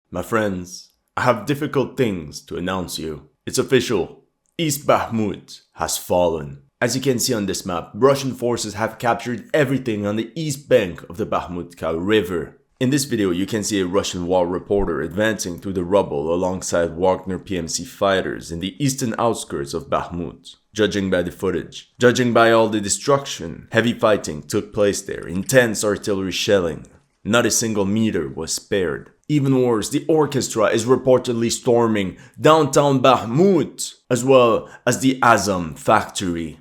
My friends, I have difficult things to announce you. It's official. East Bakhmut has fallen. As you can see on this map, Russian forces have captured everything on the east bank of the Bakhmutka River. In this video, you can see a Russian war reporter advancing through the rubble alongside Wagner PMC fighters in the eastern outskirts of Bakhmut. Judging by the footage, judging by all the destruction, heavy fighting took place there, intense artillery shelling. Not a single meter was spared. Even worse, the orchestra is reportedly storming downtown Bakhmut, as well as the Azam factory.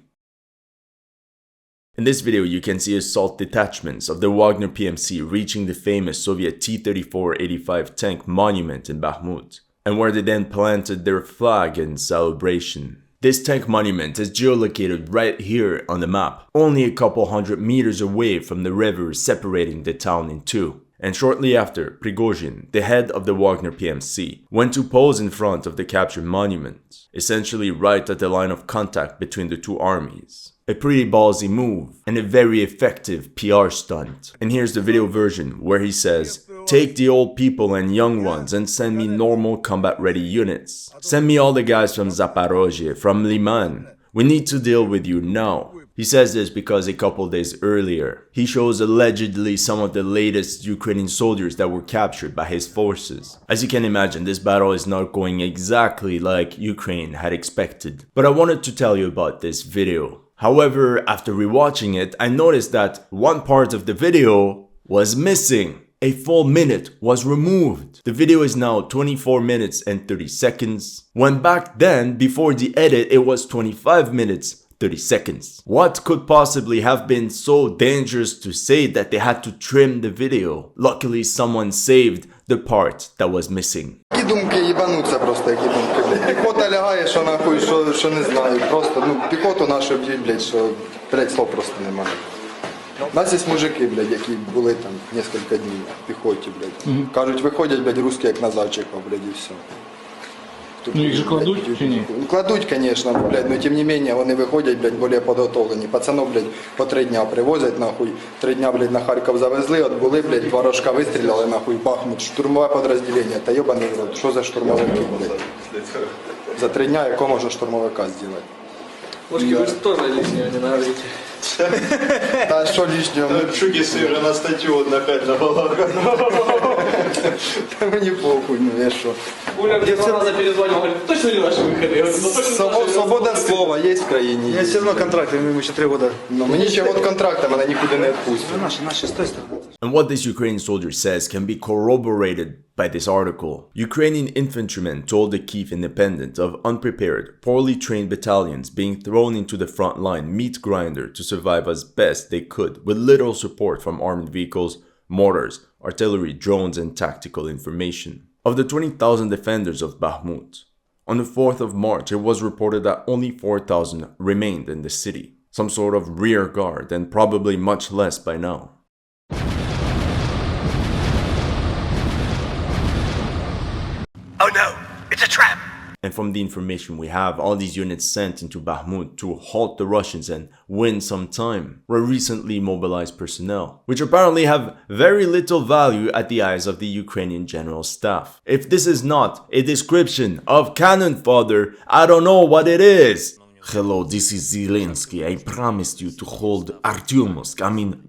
In this video, you can see assault detachments of the Wagner PMC reaching the famous Soviet T-34-85 tank monument in Bakhmut, and where they then planted their flag in celebration. This tank monument is geolocated right here on the map, only a couple hundred meters away from the river separating the town in two. And shortly after, Prigozhin, the head of the Wagner PMC, went to pose in front of the captured monument, essentially right at the line of contact between the two armies. A pretty ballsy move, and a very effective PR stunt. And here's the video version where he says, "Take the old people and young ones and send me normal combat ready units. Send me all the guys from Zaporozhye, from Liman. We need to deal with you now." He says this because a couple days earlier, he shows allegedly some of the latest Ukrainian soldiers that were captured by his forces. As you can imagine, this battle is not going exactly like Ukraine had expected. But I wanted to tell you about this video. However, after rewatching it, I noticed that one part of the video was missing. A full minute was removed. The video is now 24 minutes and 30 seconds, when back then, before the edit, it was 25 minutes 30 seconds. What could possibly have been so dangerous to say that they had to trim the video? Luckily, someone saved the part that was missing. Думки їбануться просто, які думки, блядь. Піхота лягає, що нахуй, що не знаю. Просто, піхоту нашу б'ють, блядь, що, блядь, слов просто немає. У нас є мужики, блядь, які були там кілька днів в піхоті, блядь. Кажуть, виходять, блядь, русські як на зайчиков, блядь, і все. Ну їх же кладуть чи ні? Кладуть, звісно, блядь, но тим не менее вони виходять, блядь, більш підготовлені. Пацанов, блядь, по 3 дня привозять, нахуй. 3 дня, блядь, на Харків завезли, от були, блядь, 2 рожка вистріляли, нахуй, Бахмут, штурмове підрозділення. Та йобаний в рот, що за штурмовики, блядь? За 3 дня якого можна штурмовика зробити? Ложки вы же тоже лишнего не говорите. Та що лишнього? Шуки вже на статтю опять набалакав. Та мені похуй, ну я що. Оля мне 2 раза перезвонила, говорит, точно не наши выходы? Я говорю, ну точно Свобода слова є в країні. Я все равно контракт, ему еще 3 года. Ну мені ще от контракта, мене нікуди не відпустять. Наши с той стороны. And what this Ukrainian soldier says can be corroborated by this article. Ukrainian infantrymen told the Kyiv Independent of unprepared, poorly trained battalions being thrown into the front line meat grinder to survive as best they could with little support from armored vehicles, mortars, artillery, drones, and tactical information. Of the 20,000 defenders of Bakhmut, on the 4th of March, it was reported that only 4,000 remained in the city, some sort of rear guard, and probably much less by now. Oh no, it's a trap! And from the information we have, all these units sent into Bakhmut to halt the Russians and win some time were recently mobilized personnel, which apparently have very little value at the eyes of the Ukrainian general staff. If this is not a description of cannon fodder, I don't know what it is. Hello, this is Zelensky. I promised you to hold Artyomsk,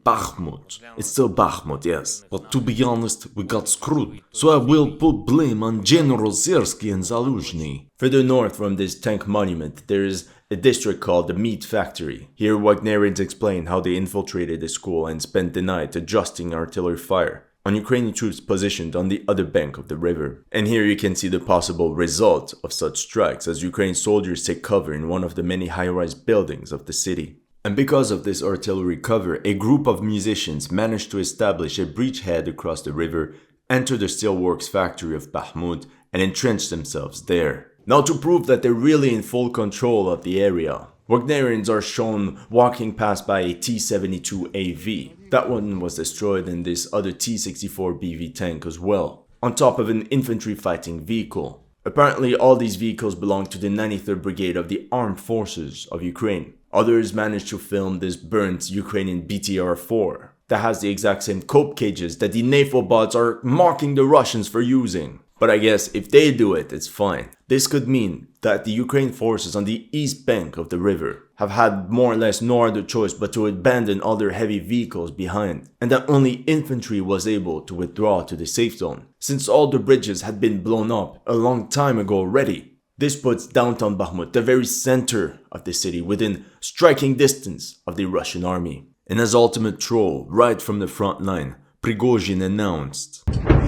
Bakhmut. It's still Bakhmut, yes. But to be honest, we got screwed. So I will put blame on General Sersky and Zaluzhny. Further north from this tank monument, there is a district called the Meat Factory. Here, Wagnerians explain how they infiltrated the school and spent the night adjusting artillery fire on Ukrainian troops positioned on the other bank of the river. And here you can see the possible result of such strikes as Ukrainian soldiers take cover in one of the many high-rise buildings of the city. And because of this artillery cover, a group of musicians managed to establish a bridgehead across the river, enter the steelworks factory of Bakhmut, and entrench themselves there. Now, to prove that they're really in full control of the area, Wagnerians are shown walking past by a T-72AV. That one was destroyed in this other T-64BV tank as well, on top of an infantry fighting vehicle. Apparently, all these vehicles belong to the 93rd Brigade of the Armed Forces of Ukraine. Others managed to film this burnt Ukrainian BTR-4 that has the exact same cope cages that the NATO bots are mocking the Russians for using. But I guess if they do it, it's fine. This could mean that the Ukraine forces on the east bank of the river have had more or less no other choice but to abandon all their heavy vehicles behind, and that only infantry was able to withdraw to the safe zone, since all the bridges had been blown up a long time ago already. This puts downtown Bakhmut, the very center of the city, within striking distance of the Russian army. And as ultimate troll, right from the front line, Prigozhin announced,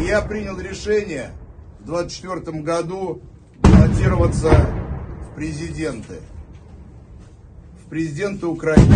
Я принял решение в 24 году баллотироваться в президенты. В президенты Украины.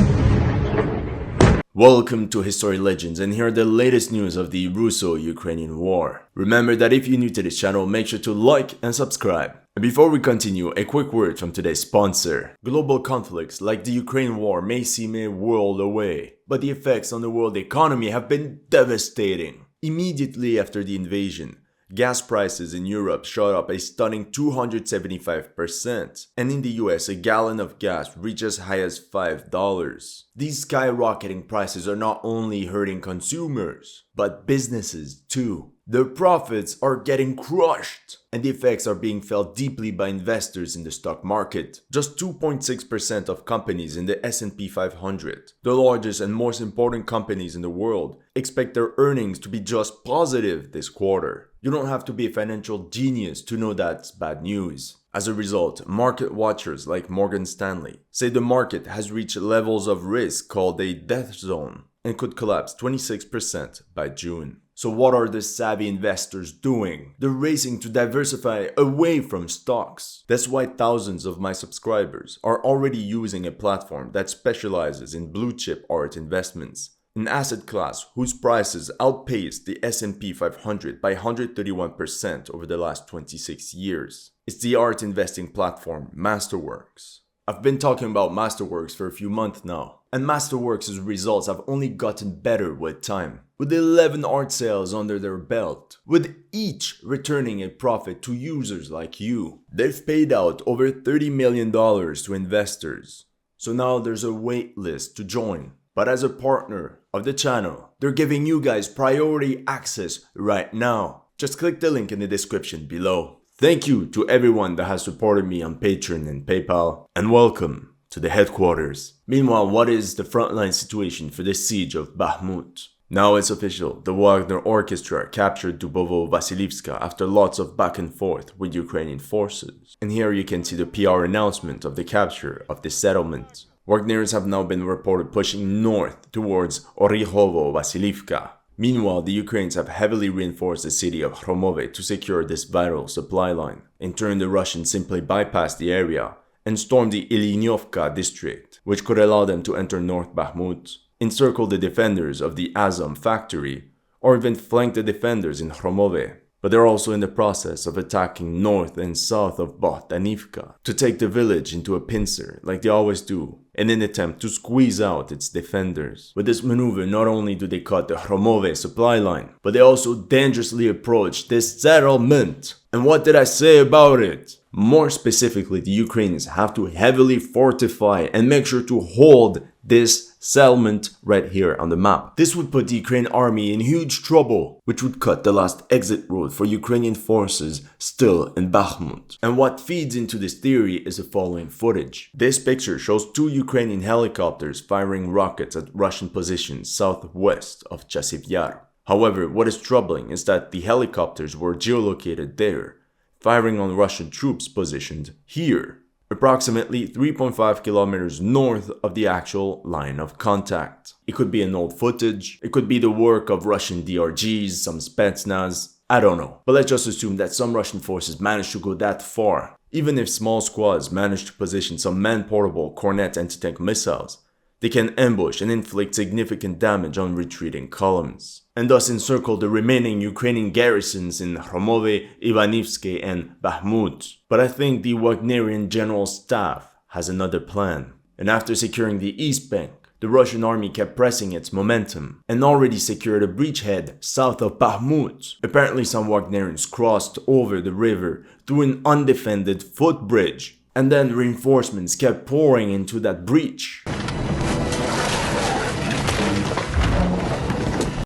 Welcome to HistoryLegends, and here are the latest news of the Russo-Ukrainian war. Remember that if you're new to this channel, make sure to like and subscribe. And before we continue, a quick word from today's sponsor. Global conflicts like the Ukraine war may seem a world away, but the effects on the world economy have been devastating. Immediately after the invasion, gas prices in Europe shot up a stunning 275%, and in the US, a gallon of gas reached as high as $5. These skyrocketing prices are not only hurting consumers, but businesses too. Their profits are getting crushed, and the effects are being felt deeply by investors in the stock market. Just 2.6% of companies in the S&P 500, the largest and most important companies in the world, expect their earnings to be just positive this quarter. You don't have to be a financial genius to know that's bad news. As a result, market watchers like Morgan Stanley say the market has reached levels of risk called a death zone and could collapse 26% by June. So what are the savvy investors doing? They're racing to diversify away from stocks. That's why thousands of my subscribers are already using a platform that specializes in blue chip art investments, an asset class whose prices outpaced the S&P 500 by 131% over the last 26 years. It's the art investing platform Masterworks. I've been talking about Masterworks for a few months now, and Masterworks' results have only gotten better with time. With 11 art sales under their belt, with each returning a profit to users like you, they've paid out over $30 million to investors. So now there's a wait list to join. But as a partner of the channel, they're giving you guys priority access right now. Just click the link in the description below. Thank you to everyone that has supported me on Patreon and PayPal, and welcome to the headquarters. Meanwhile, what is the frontline situation for the siege of Bakhmut? Now it's official, the Wagner Orchestra captured Dubovo-Vasilivska after lots of back and forth with Ukrainian forces. And here you can see the PR announcement of the capture of the settlement. Wagnerians have now been reported pushing north towards Orikhovo-Vasilivka. Meanwhile, the Ukrainians have heavily reinforced the city of Hromove to secure this vital supply line. In turn, the Russians simply bypassed the area and stormed the Ilinyovka district, which could allow them to enter North Bakhmut, encircle the defenders of the Azom factory, or even flank the defenders in Hromove. But they're also in the process of attacking north and south of Bohdanivka to take the village into a pincer like they always do, in an attempt to squeeze out its defenders. With this maneuver, not only do they cut the Hromove supply line, but they also dangerously approach this settlement. And what did I say about it? More specifically, the Ukrainians have to heavily fortify and make sure to hold this settlement right here on the map. This would put the Ukrainian army in huge trouble, which would cut the last exit road for Ukrainian forces still in Bakhmut. And what feeds into this theory is the following footage. This picture shows two Ukrainian helicopters firing rockets at Russian positions southwest of Chasiv Yar. However, what is troubling is that the helicopters were geolocated there, firing on Russian troops positioned here, approximately 3.5 kilometers north of the actual line of contact. It could be an old footage, it could be the work of Russian DRGs, some Spetsnaz, I don't know. But let's just assume that some Russian forces managed to go that far. Even if small squads manage to position some man-portable Kornet anti-tank missiles, they can ambush and inflict significant damage on retreating columns, and thus encircle the remaining Ukrainian garrisons in Hromove, Ivanivske, and Bakhmut. But I think the Wagnerian general staff has another plan. And after securing the east bank, the Russian army kept pressing its momentum and already secured a bridgehead south of Bakhmut. Apparently some Wagnerians crossed over the river through an undefended footbridge, and then reinforcements kept pouring into that breach.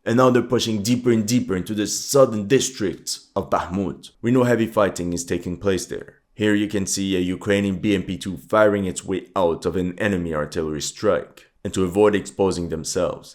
and now they're pushing deeper and deeper into the southern districts of Bakhmut. We know heavy fighting is taking place there. Here you can see a Ukrainian BMP-2 firing its way out of an enemy artillery strike. And to avoid exposing themselves,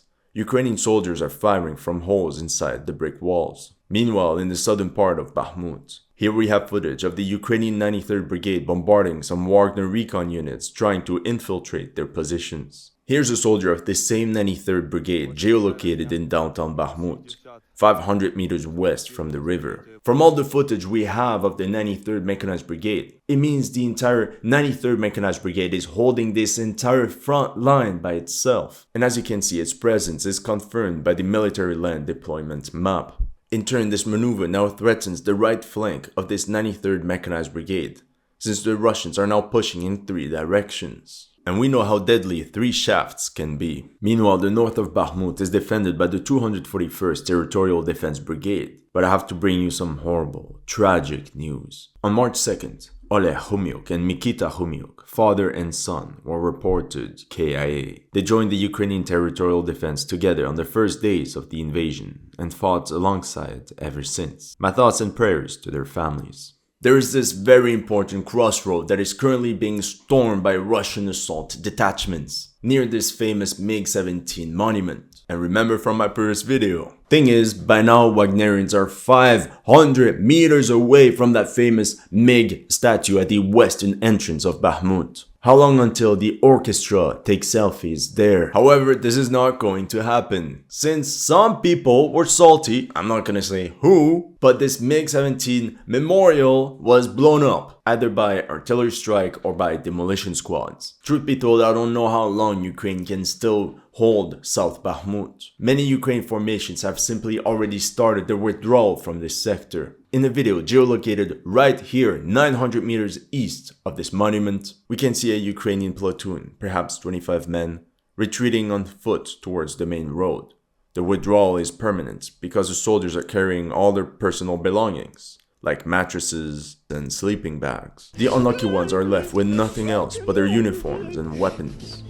Ukrainian soldiers are firing from holes inside the brick walls. Meanwhile, in the southern part of Bakhmut, here we have footage of the Ukrainian 93rd Brigade bombarding some Wagner recon units trying to infiltrate their positions. Here's a soldier of the same 93rd Brigade geolocated in downtown Bakhmut, 500 meters west from the river. From all the footage we have of the 93rd Mechanized Brigade, it means the entire 93rd Mechanized Brigade is holding this entire front line by itself. And as you can see, its presence is confirmed by the military land deployment map. In turn, this maneuver now threatens the right flank of this 93rd Mechanized Brigade, since the Russians are now pushing in 3 directions. And we know how deadly 3 shafts can be. Meanwhile, the north of Bakhmut is defended by the 241st Territorial Defense Brigade. But I have to bring you some horrible, tragic news. On March 2nd, Oleg Humyuk and Mikita Humyuk, father and son, were reported KIA. They joined the Ukrainian Territorial Defense together on the first days of the invasion and fought alongside ever since. My thoughts and prayers to their families. There is this very important crossroad that is currently being stormed by Russian assault detachments near this famous MiG-17 monument. And remember from my previous video, thing is, by now Wagnerians are 500 meters away from that famous MiG statue at the western entrance of Bakhmut. How long until the orchestra takes selfies there? However, this is not going to happen, since some people were salty, I'm not gonna say who, but this MiG-17 memorial was blown up, either by artillery strike or by demolition squads. Truth be told, I don't know how long Ukraine can still hold South Bakhmut. Many Ukraine formations have simply already started their withdrawal from this sector. In the video geolocated right here, 900 meters east of this monument, we can see a Ukrainian platoon, perhaps 25 men, retreating on foot towards the main road. The withdrawal is permanent because the soldiers are carrying all their personal belongings, like mattresses and sleeping bags. The unlucky ones are left with nothing else but their uniforms and weapons.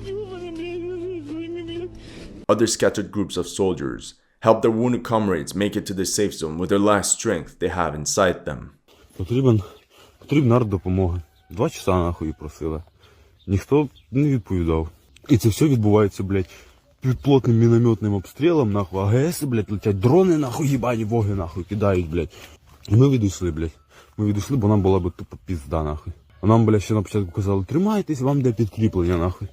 Other scattered groups of soldiers help their wounded comrades make it to the safe zone with their last strength they have inside them. Потрібна допомога. 2 часа нахуй просили. Ніхто не відповідав. І це все відбувається, блядь, під плотним мінометним обстрілом, нахуй. АГС, блядь, летять дрони, нахуй, їбані воги, нахуй, кидають, блядь. І ми відійшли, блядь. Ми відійшли, бо нам була би тупо пізда, нахуй. А нам, блядь, ще на початку казали, тримайтесь, вам де підкріплення, нахуй.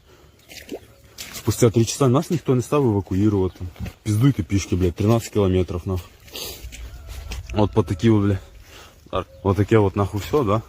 Спустя 3 часа нас ніхто не став евакуювати. Піздуйте пішки, блядь, 13 кілометрів, нахуй. От по такі, блядь. От таке от, нахуй, все, да?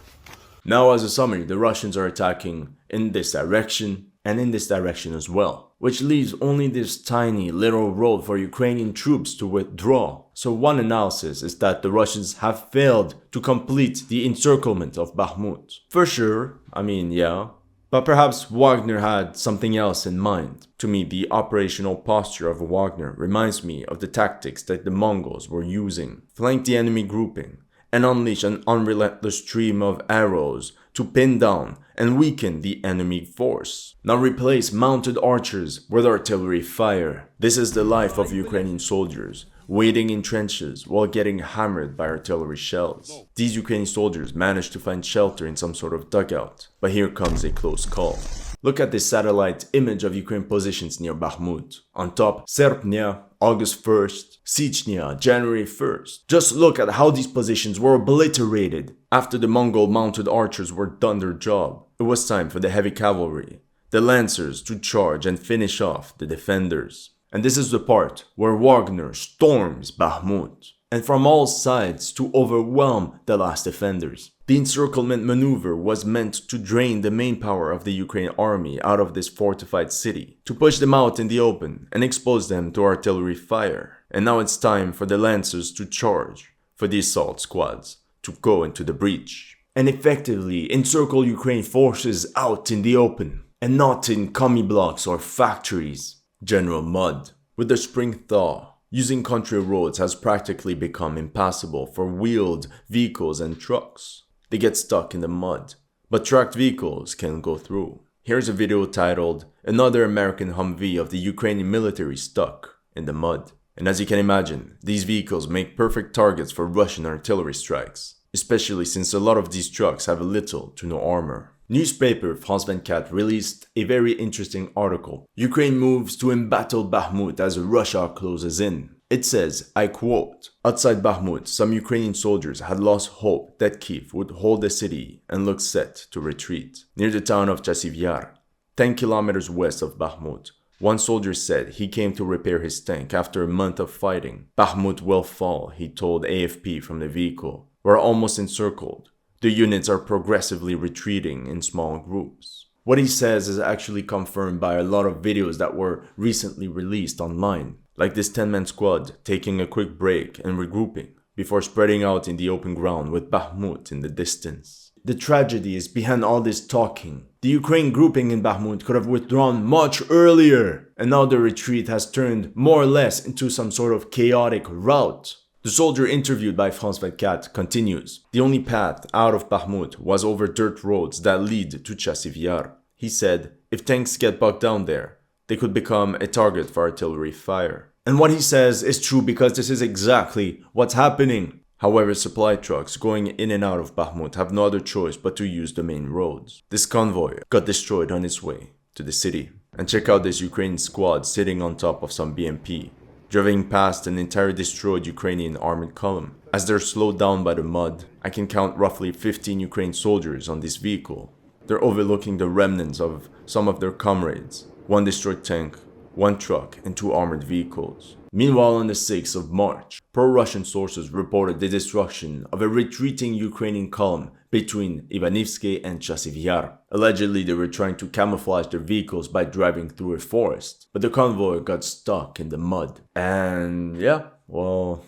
Now, as a summary, the Russians are attacking in this direction and in this direction as well, which leaves only this tiny little road for Ukrainian troops to withdraw. So one analysis is that the Russians have failed to complete the encirclement of Bakhmut. For sure, I mean, yeah, but perhaps Wagner had something else in mind. To me, the operational posture of Wagner reminds me of the tactics that the Mongols were using. Flank the enemy grouping and unleash an unrelentless stream of arrows to pin down and weaken the enemy force. Now replace mounted archers with artillery fire. This is the life of Ukrainian soldiers, waiting in trenches while getting hammered by artillery shells. These Ukrainian soldiers managed to find shelter in some sort of dugout, but here comes a close call. Look at this satellite image of Ukraine positions near Bakhmut. On top, Serpnya, August 1st, Sichnya, January 1st. Just look at how these positions were obliterated after the Mongol mounted archers were done their job. It was time for the heavy cavalry, the lancers, to charge and finish off the defenders. And this is the part where Wagner storms Bakhmut, and from all sides to overwhelm the last defenders. The encirclement maneuver was meant to drain the main power of the Ukrainian army out of this fortified city, to push them out in the open and expose them to artillery fire. And now it's time for the lancers to charge, for the assault squads to go into the breach, and effectively encircle Ukraine forces out in the open, and not in commie blocks or factories. General mud. With the spring thaw, using country roads has practically become impassable for wheeled vehicles and trucks. They get stuck in the mud, but tracked vehicles can go through. Here's a video titled, "Another American Humvee of the Ukrainian military stuck in the mud." And as you can imagine, these vehicles make perfect targets for Russian artillery strikes, especially since a lot of these trucks have little to no armor. Newspaper France 24 released a very interesting article. Ukraine moves to embattle Bakhmut as Russia closes in. It says, I quote, outside Bakhmut, some Ukrainian soldiers had lost hope that Kiev would hold the city and looked set to retreat. Near the town of Chasiv Yar, 10 kilometers west of Bakhmut, one soldier said he came to repair his tank after a month of fighting. Bakhmut will fall, he told AFP from the vehicle. We're almost encircled. The units are progressively retreating in small groups. What he says is actually confirmed by a lot of videos that were recently released online, like this 10-man squad taking a quick break and regrouping before spreading out in the open ground with Bakhmut in the distance. The tragedy is behind all this talking. The Ukraine grouping in Bakhmut could have withdrawn much earlier, and now the retreat has turned more or less into some sort of chaotic rout. The soldier interviewed by France 24 continues. The only path out of Bakhmut was over dirt roads that lead to Chasiv Yar. He said, if tanks get bogged down there, they could become a target for artillery fire. And what he says is true because this is exactly what's happening. However, supply trucks going in and out of Bakhmut have no other choice but to use the main roads. This convoy got destroyed on its way to the city. And check out this Ukrainian squad sitting on top of some BMP. Driving past an entire destroyed Ukrainian armored column. As they're slowed down by the mud, I can count roughly 15 Ukrainian soldiers on this vehicle. They're overlooking the remnants of some of their comrades. One destroyed tank, one truck, and 2 armored vehicles. Meanwhile, on the 6th of March, pro-Russian sources reported the destruction of a retreating Ukrainian column between Ivanivsky and Chasiv Yar. Allegedly, they were trying to camouflage their vehicles by driving through a forest, but the convoy got stuck in the mud. And yeah, well,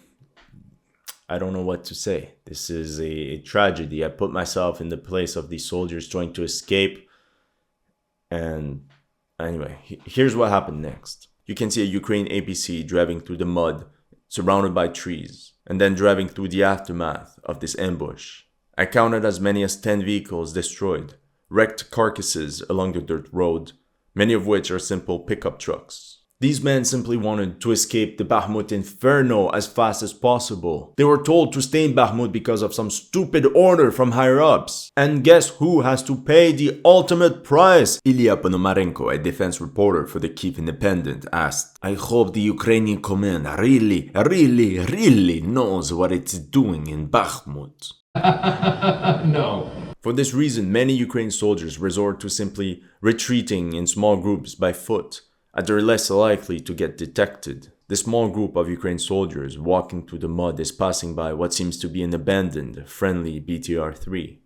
I don't know what to say. This is a tragedy. I put myself in the place of these soldiers trying to escape. And anyway, here's what happened next. You can see a Ukraine APC driving through the mud, surrounded by trees, and then driving through the aftermath of this ambush. I counted as many as 10 vehicles destroyed, wrecked carcasses along the dirt road, many of which are simple pickup trucks. These men simply wanted to escape the Bakhmut inferno as fast as possible. They were told to stay in Bakhmut because of some stupid order from higher-ups. And guess who has to pay the ultimate price? Ilya Ponomarenko, a defense reporter for the Kyiv Independent, asked, I hope the Ukrainian command really knows what it's doing in Bakhmut. No. For this reason, many Ukrainian soldiers resort to simply retreating in small groups by foot, as they're less likely to get detected. The small group of Ukrainian soldiers walking through the mud is passing by what seems to be an abandoned, friendly BTR-3,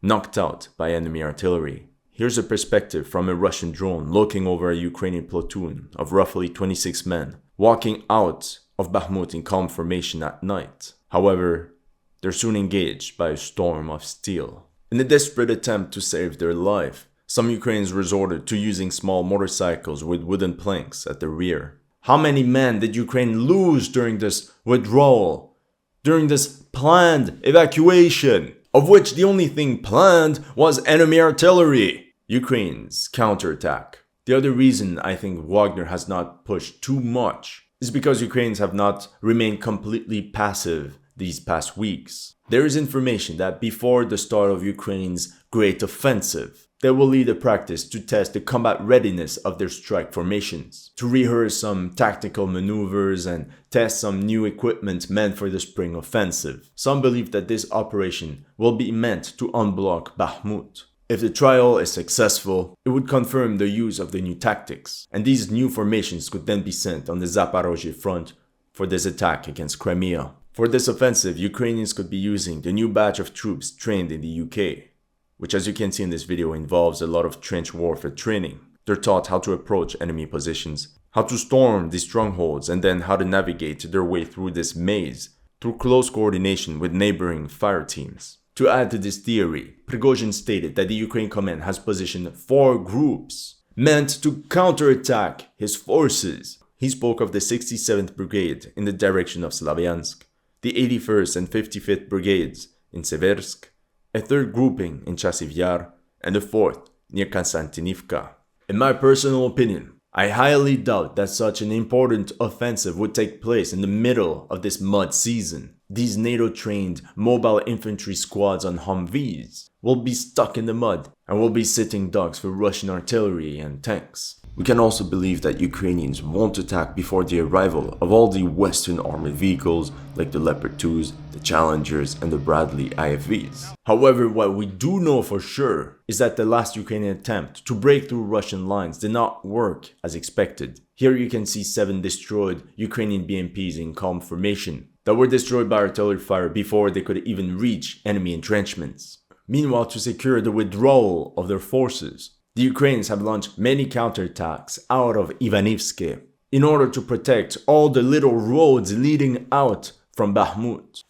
knocked out by enemy artillery. Here's a perspective from a Russian drone looking over a Ukrainian platoon of roughly 26 men, walking out of Bakhmut in calm formation at night. However, they're soon engaged by a storm of steel. In a desperate attempt to save their life, some Ukrainians resorted to using small motorcycles with wooden planks at the rear. How many men did Ukraine lose during this withdrawal? During this planned evacuation? Of which the only thing planned was enemy artillery. Ukraine's counterattack. The other reason I think Wagner has not pushed too much is because Ukrainians have not remained completely passive these past weeks. There is information that before the start of Ukraine's great offensive, they will lead a practice to test the combat readiness of their strike formations, to rehearse some tactical maneuvers and test some new equipment meant for the spring offensive. Some believe that this operation will be meant to unblock Bakhmut. If the trial is successful, it would confirm the use of the new tactics, and these new formations could then be sent on the Zaporozhye front for this attack against Crimea. For this offensive, Ukrainians could be using the new batch of troops trained in the UK, which as you can see in this video involves a lot of trench warfare training. They're taught how to approach enemy positions, how to storm these strongholds, and then how to navigate their way through this maze through close coordination with neighboring fire teams. To add to this theory, Prigozhin stated that the Ukraine command has positioned 4 groups meant to counterattack his forces. He spoke of the 67th Brigade in the direction of Slavyansk, the 81st and 55th Brigades in Seversk, a 3rd grouping in Chasiv Yar, and a 4th near Konstantinivka. In my personal opinion, I highly doubt that such an important offensive would take place in the middle of this mud season. These NATO-trained mobile infantry squads on Humvees will be stuck in the mud and will be sitting ducks for Russian artillery and tanks. We can also believe that Ukrainians won't attack before the arrival of all the Western armored vehicles like the Leopard 2s, the Challengers, and the Bradley IFVs. However, what we do know for sure is that the last Ukrainian attempt to break through Russian lines did not work as expected. Here you can see 7 destroyed Ukrainian BMPs in calm formation that were destroyed by artillery fire before they could even reach enemy entrenchments. Meanwhile, to secure the withdrawal of their forces, the Ukrainians have launched many counterattacks out of Ivanivske in order to protect all the little roads leading out from Bakhmut.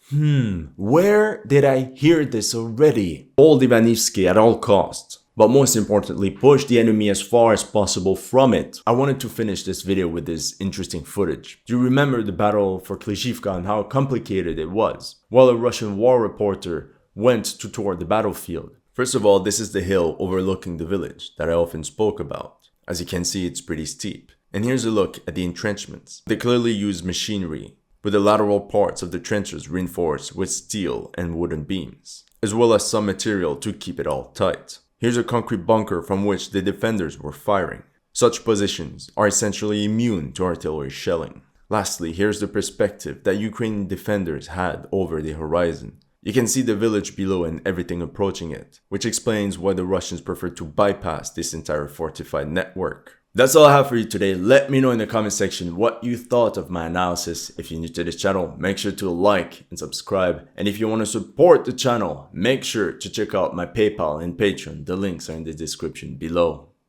Where did I hear this already? Hold Ivanivske at all costs, but most importantly, push the enemy as far as possible from it. I wanted to finish this video with this interesting footage. Do you remember the battle for Klishivka and how complicated it was? While a Russian war reporter went to tour the battlefield. First of all, this is the hill overlooking the village that I often spoke about. As you can see, it's pretty steep. And here's a look at the entrenchments. They clearly use machinery, with the lateral parts of the trenches reinforced with steel and wooden beams, as well as some material to keep it all tight. Here's a concrete bunker from which the defenders were firing. Such positions are essentially immune to artillery shelling. Lastly, here's the perspective that Ukrainian defenders had over the horizon. You can see the village below and everything approaching it, which explains why the Russians preferred to bypass this entire fortified network. That's all I have for you today. Let me know in the comment section what you thought of my analysis. If you're new to this channel, make sure to like and subscribe. And if you want to support the channel, make sure to check out my PayPal and Patreon. The links are in the description below.